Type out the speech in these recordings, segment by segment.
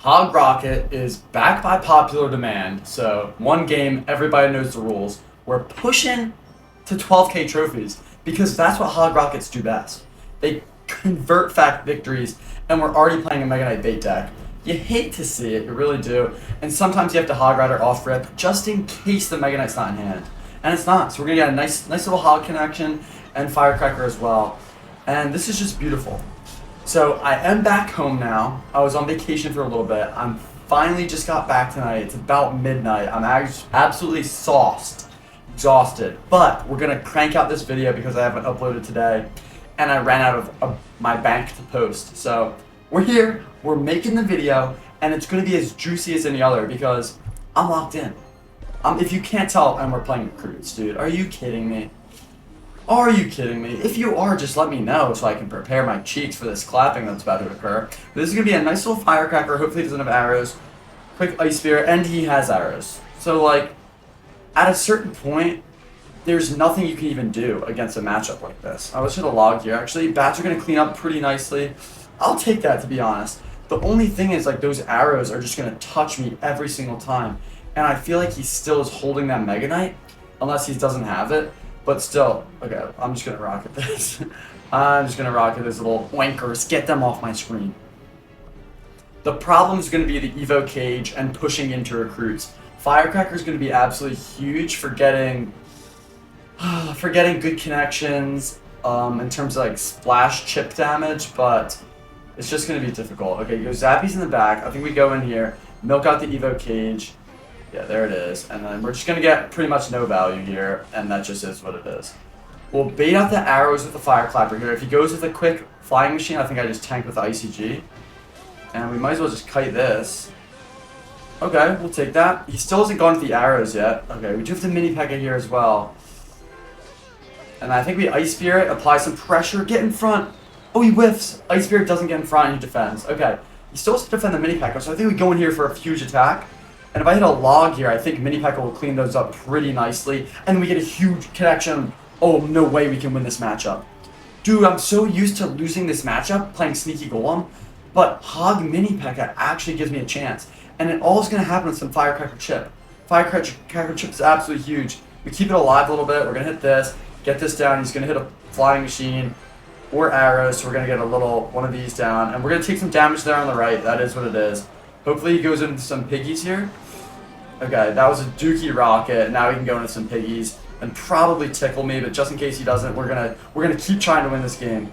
Hog Rocket is back by popular demand, so one game, everybody knows the rules. We're pushing to 12k trophies because that's what Hog Rockets do best. They convert fact victories, and we're already playing a Mega Knight bait deck. You hate to see it, you really do, and sometimes you have to Hog Rider off rip just in case the Mega Knight's not in hand. And it's not, so we're gonna get a nice little Hog connection and Firecracker as well. And this is just beautiful. So I am back home now. I was on vacation for a little bit. I'm finally just got back tonight. It's about midnight. I'm absolutely sauced, exhausted. But we're gonna crank out this video because I haven't uploaded today, and I ran out of my bank to post. So we're here. We're making the video, and it's gonna be as juicy as any other because I'm locked in. If you can't tell, and we're playing recruits, dude. Are you kidding me? Are you kidding me? If you are, just let me know so I can prepare my cheeks for this clapping that's about to occur. This is going to be a nice little Firecracker. Hopefully he doesn't have arrows. Quick Ice Spear, and he has arrows. So, like, at a certain point, there's nothing you can even do against a matchup like this. I was hit a log here, actually. Bats are going to clean up pretty nicely. I'll take that, to be honest. The only thing is, like, those arrows are just going to touch me every single time. And I feel like he still is holding that Mega Knight, unless he doesn't have it. But still, okay, I'm just going to rocket this. I'm just going to rocket these little wankers. Get them off my screen. The problem is going to be the Evo Cage and pushing into recruits. Firecracker is going to be absolutely huge for getting good connections in terms of like splash chip damage, but it's just going to be difficult. Okay, go Zappies in the back. I think we go in here, milk out the Evo Cage. Yeah, there it is. And then we're just going to get pretty much no value here, and that just is what it is. We'll bait out the arrows with the Fire Clapper here. If he goes with a quick Flying Machine, I think I just tanked with the ICG. And we might as well just kite this. Okay, we'll take that. He still hasn't gone with the arrows yet. Okay, we do have the Mini P.E.K.K.A here as well. And I think we Ice Spirit, apply some pressure, get in front. Oh, he whiffs. Ice Spirit doesn't get in front and he defends. Okay, he still has to defend the Mini P.E.K.K.A, so I think we go in here for a huge attack. And if I hit a log here, I think Mini P.E.K.K.A will clean those up pretty nicely. And we get a huge connection. Oh, no way we can win this matchup. Dude, I'm so used to losing this matchup, playing Sneaky Golem. But Hog Mini P.E.K.K.A actually gives me a chance. And it all is going to happen with some Firecracker Chip. Firecracker Chip is absolutely huge. We keep it alive a little bit. We're going to hit this, get this down. He's going to hit a Flying Machine or arrows. So we're going to get a little one of these down. And we're going to take some damage there on the right. That is what it is. Hopefully he goes into some piggies here. Okay, that was a Dookie Rocket. Now we can go into some piggies and probably tickle me, but just in case he doesn't, we're gonna keep trying to win this game.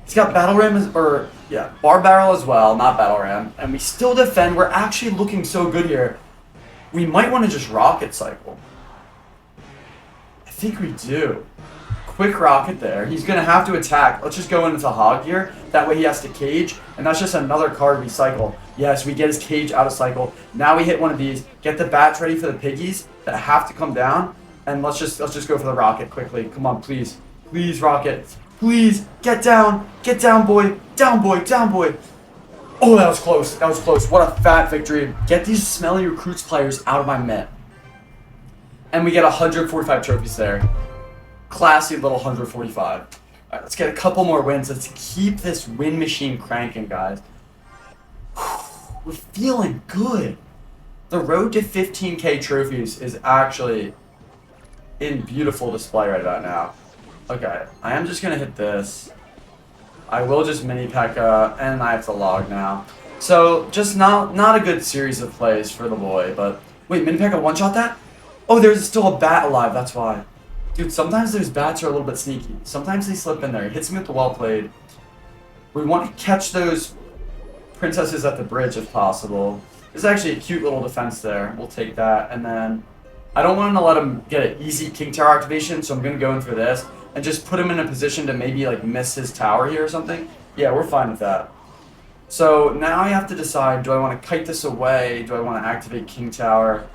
He's got Battle Ram Bar Barrel as well, not Battle Ram, and we still defend. We're actually looking so good here. We might want to just Rocket Cycle. I think we do. Quick Rocket there. He's gonna have to attack. Let's just go into Hog here. That way he has to cage, and that's just another card we cycle. Yes, we get his cage out of cycle. Now we hit one of these. Get the bats ready for the piggies that have to come down, and let's just go for the rocket quickly. Come on, please, please Rocket, please get down, boy, down, boy, down, boy. Oh, that was close. That was close. What a fat victory. Get these smelly recruits players out of my mitt, and we get 145 trophies there. Classy little 145. All right, let's get a couple more wins. Let's keep this win machine cranking, guys. We're feeling good. The road to 15k trophies is actually in beautiful display right about now. Okay, I am just going to hit this. I will just Mini P.E.K.K.A, and I have to log now. So, just not a good series of plays for the boy, but... Wait, Mini P.E.K.K.A one-shot that? Oh, there's still a bat alive, that's why. Dude, sometimes those bats are a little bit sneaky. Sometimes they slip in there. He hits me with the well played. We want to catch those princesses at the bridge if possible. There's actually a cute little defense there. We'll take that. And then I don't want to let him get an easy King Tower activation, so I'm going to go in for this and just put him in a position to maybe like miss his tower here or something. Yeah, we're fine with that. So now I have to decide, do I want to kite this away? Do I want to activate King Tower?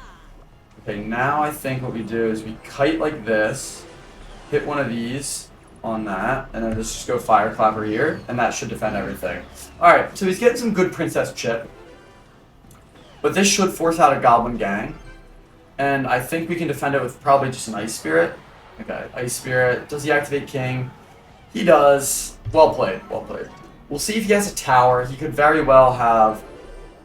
Okay, now I think what we do is we kite like this, hit one of these on that, and then let's just go Fire Clapper here, and that should defend everything. Alright, so he's getting some good Princess Chip, but this should force out a Goblin Gang, and I think we can defend it with probably just an Ice Spirit. Okay, Ice Spirit. Does he activate King? He does. Well played, well played. We'll see if he has a tower. He could very well have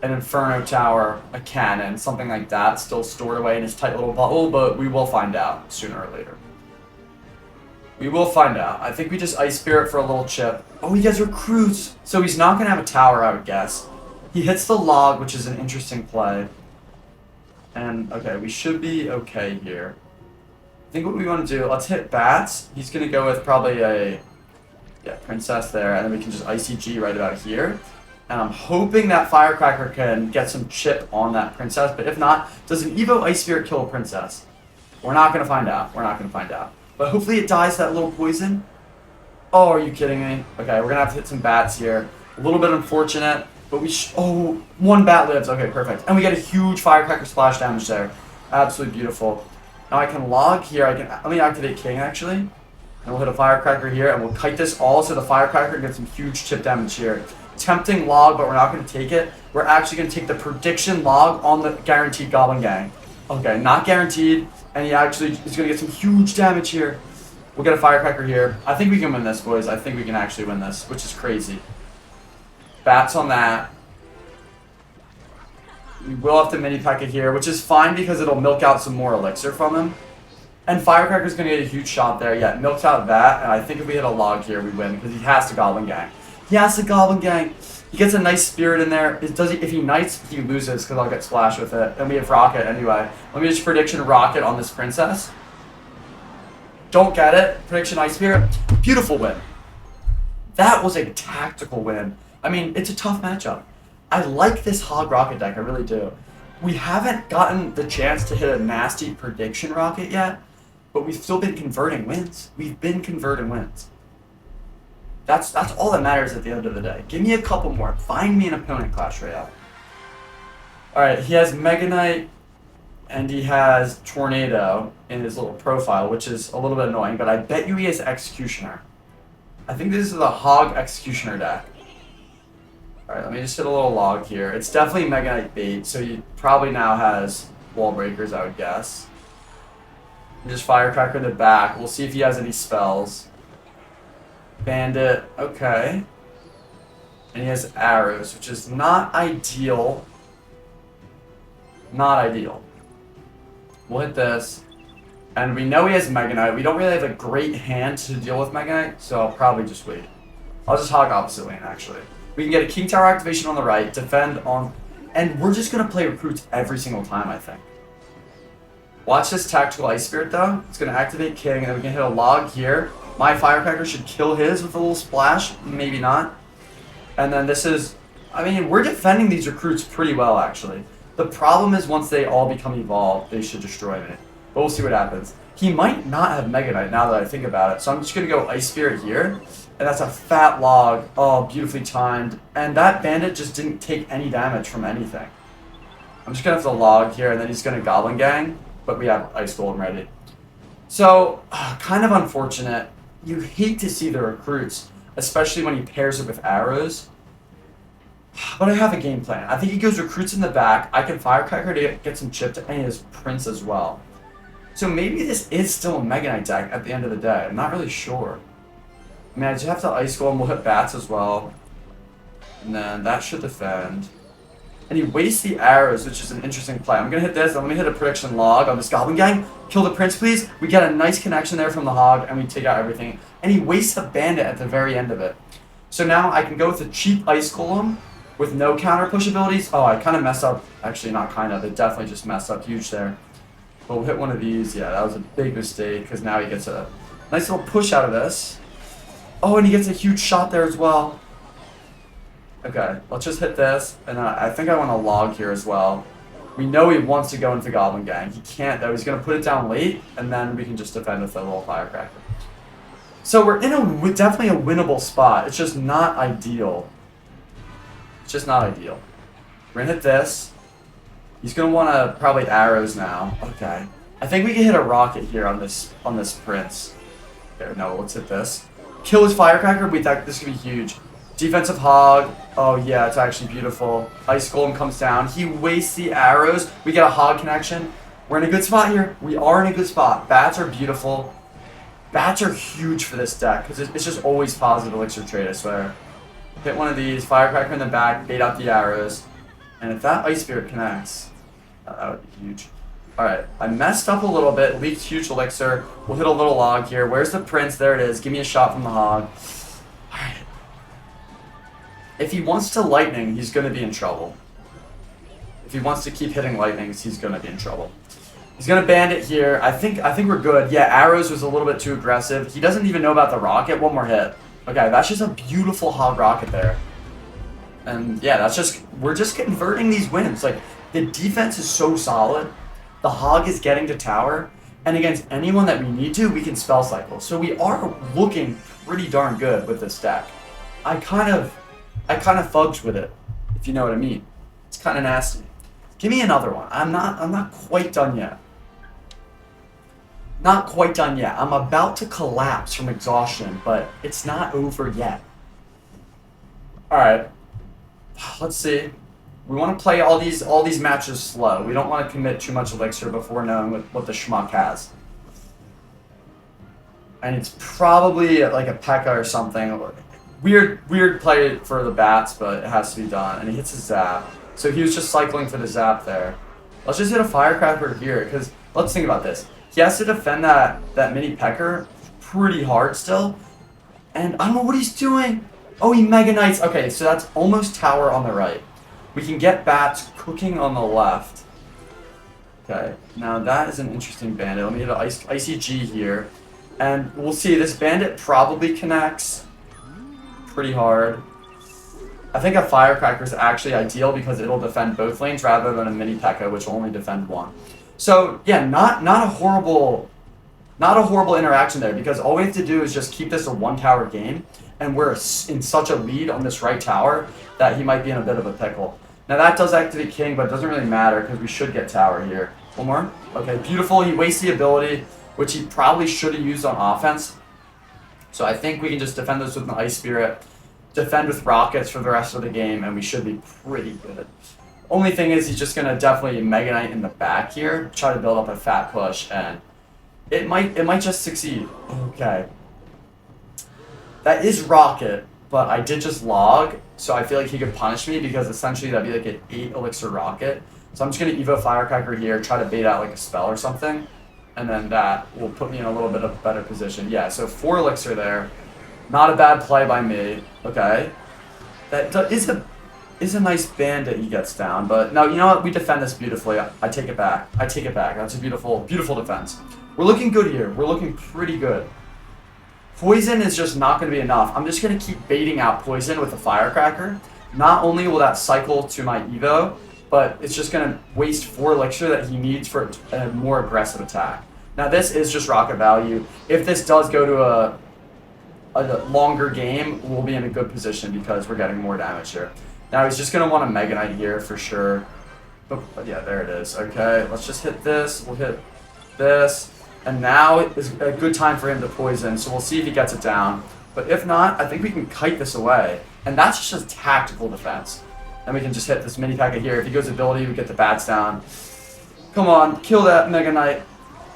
an Inferno Tower, a cannon, something like that, still stored away in his tight little bubble, but we will find out sooner or later. We will find out. I think we just Ice Spirit for a little chip. Oh, he gets recruits! So he's not going to have a tower, I would guess. He hits the log, which is an interesting play. And, okay, we should be okay here. I think what we want to do, let's hit bats. He's going to go with probably a princess there, and then we can just ICG right about here. And I'm hoping that Firecracker can get some chip on that princess, but if not, does an Evo Ice Spirit kill a princess? We're not going to find out. We're not going to find out. But hopefully it dies that little poison. Oh, are you kidding me? Okay, we're going to have to hit some bats here. A little bit unfortunate, but we oh, one bat lives. Okay, perfect. And we get a huge Firecracker splash damage there. Absolutely beautiful. Now I can log here. Let me activate King, actually. And we'll hit a Firecracker here, and we'll kite this all so the Firecracker gets some huge chip damage here. Tempting log, but we're not going to take it. We're actually going to take the prediction log on the guaranteed Goblin Gang. Okay, not guaranteed, and he actually is going to get some huge damage here. We'll get a Firecracker here. I think we can win this, boys. I think we can actually win this, which is crazy. Bats on that. We will have to mini pack it here, which is fine because it'll milk out some more elixir from him. And Firecracker's going to get a huge shot there. Yeah, milks out that, and I think if we hit a log here, we win because he has to Goblin Gang. He has to Goblin Gang. He gets a nice spirit in there. If he knights, he loses because I'll get splashed with it. And we have Rocket anyway. Let me just prediction Rocket on this princess. Don't get it. Prediction Ice Spirit. Beautiful win. That was a tactical win. I mean, it's a tough matchup. I like this Hog Rocket deck. I really do. We haven't gotten the chance to hit a nasty prediction Rocket yet, but we've still been converting wins. We've been converting wins. That's all that matters at the end of the day. Give me a couple more. Find me an opponent, Clash Royale. Alright, he has Mega Knight and he has Tornado in his little profile, which is a little bit annoying, but I bet you he has Executioner. I think this is the Hog Executioner deck. Alright, let me just hit a little log here. It's definitely Mega Knight bait, so he probably now has Wall Breakers, I would guess. And just Firecracker in the back. We'll see if he has any spells. Bandit, okay. And he has arrows, which is not ideal. Not ideal. We'll hit this. And we know he has Mega Knight. We don't really have a great hand to deal with Mega Knight, so I'll probably just wait. I'll just hog opposite lane, actually. We can get a King Tower activation on the right, defend on... And we're just going to play recruits every single time, I think. Watch this Tactical Ice Spirit, though. It's going to activate King, and then we can hit a log here. My Firecracker should kill his with a little splash. Maybe not. And then this is... I mean, we're defending these recruits pretty well, actually. The problem is once they all become evolved, they should destroy me. But we'll see what happens. He might not have Mega Knight now that I think about it. So I'm just going to go Ice Spirit here. And that's a fat log. Oh, beautifully timed. And that Bandit just didn't take any damage from anything. I'm just going to have to log here, and then he's going to Goblin Gang. But we have Ice Golem ready. So, kind of unfortunate. You hate to see the recruits, especially when he pairs it with arrows. But I have a game plan. I think he goes recruits in the back. I can Firecracker to get some chip, and he has Prince as well. So maybe this is still a Mega Knight deck at the end of the day. I'm not really sure. I mean, I just have to Ice Golem. We'll hit bats as well. And then that should defend. And he wastes the arrows, which is an interesting play. I'm going to hit this, and let me hit a prediction log on this Goblin Gang. Kill the Prince, please. We get a nice connection there from the Hog, and we take out everything. And he wastes a Bandit at the very end of it. So now I can go with a cheap Ice Golem with no counter push abilities. Oh, I kind of messed up. Actually, not kind of. It definitely just messed up huge there. But we'll hit one of these. Yeah, that was a big mistake, because now he gets a nice little push out of this. Oh, and he gets a huge shot there as well. Okay, let's just hit this, and I think I want to log here as well. We know he wants to go into Goblin Gang. He can't, though. He's going to put it down late, and then we can just defend with a little Firecracker. So we're in definitely a winnable spot. It's just not ideal. It's just not ideal. We're going to hit this. He's going to want to probably arrows now. Okay. I think we can hit a rocket here on this Prince. There, no, let's hit this. Kill his Firecracker. We thought this could be huge. Defensive Hog. Oh, yeah, it's actually beautiful. Ice Golem comes down. He wastes the arrows. We get a Hog connection. We're in a good spot here. We are in a good spot. Bats are beautiful. Bats are huge for this deck because it's just always positive elixir trade, I swear. Hit one of these. Firecracker in the back. Bait out the arrows. And if that Ice Spirit connects, that would be huge. Alright, I messed up a little bit, leaked huge elixir. We'll hit a little log here. Where's the Prince? There it is. Give me a shot from the hog. Alright. If he wants to lightning, he's going to be in trouble. If he wants to keep hitting lightnings, he's going to be in trouble. He's going to bandit here. I think we're good. Yeah, arrows was a little bit too aggressive. He doesn't even know about the rocket. One more hit. Okay, that's just a beautiful hog rocket there. And yeah, we're just converting these wins. Like, the defense is so solid. The hog is getting to tower. And against anyone that we need to, we can spell cycle. So we are looking pretty darn good with this deck. I kind of fudged with it, if you know what I mean. It's kind of nasty. Give me another one. I'm not quite done yet. Not quite done yet. I'm about to collapse from exhaustion, but it's not over yet. Alright. Let's see. We want to play all these matches slow. We don't want to commit too much elixir before knowing what the schmuck has. And it's probably like a P.E.K.K.A. or something. Weird play for the bats, but it has to be done. And he hits a zap. So he was just cycling for the zap there. Let's just hit a firecracker here, because let's think about this. He has to defend that mini Pecker pretty hard still. And I don't know what he's doing. Oh, he Mega Knights. Okay, so that's almost tower on the right. We can get bats cooking on the left. Okay, now that is an interesting bandit. Let me hit an Icy G here. And we'll see, this bandit probably connects pretty hard. I think a firecracker is actually ideal because it'll defend both lanes rather than a mini P.E.K.K.A. which will only defend one. So yeah, not a horrible interaction there, because all we have to do is just keep this a one tower game, and we're in such a lead on this right tower that he might be in a bit of a pickle. Now that does activate King, but it doesn't really matter because we should get tower here. One more. Okay, beautiful. He wastes the ability, which he probably should have used on offense. So I think we can just defend this with an Ice Spirit, defend with rockets for the rest of the game, and we should be pretty good. Only thing is he's just going to definitely Mega Knight in the back here, try to build up a fat push, and it might just succeed. Okay. That is rocket, but I did just log, so I feel like he could punish me because essentially that'd be like an 8 elixir rocket. So I'm just going to Evo Firecracker here, try to bait out like a spell or something, and then that will put me in a little bit of a better position. Yeah, so 4 elixir there. Not a bad play by me. Okay. That is a nice bandit he gets down, but no, you know what? We defend this beautifully. I take it back. I take it back. That's a beautiful defense. We're looking good here. We're looking pretty good. Poison is just not going to be enough. I'm just going to keep baiting out poison with a firecracker. Not only will that cycle to my Evo, but it's just going to waste 4 elixir that he needs for a more aggressive attack. Now this is just rocket value. If this does go to a longer game, we'll be in a good position because we're getting more damage here. Now he's just going to want a Mega Knight here for sure. But yeah, there it is. Okay, let's just hit this. We'll hit this. And now is a good time for him to poison, so we'll see if he gets it down. But if not, I think we can kite this away. And that's just tactical defense. And we can just hit this mini P.E.K.K.A. here. If he goes ability, we get the bats down. Come on, kill that Mega Knight.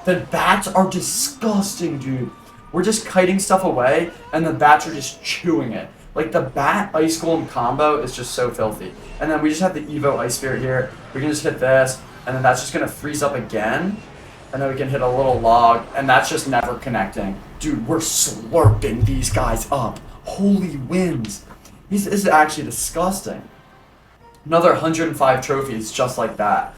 The bats are disgusting, dude. We're just kiting stuff away, and the bats are just chewing it. Like, the Bat Ice Golem combo is just so filthy. And then we just have the Evo Ice Spirit here. We can just hit this, and then that's just going to freeze up again. And then we can hit a little log, and that's just never connecting. Dude, we're slurping these guys up. Holy wins. This is actually disgusting. Another 105 trophies just like that.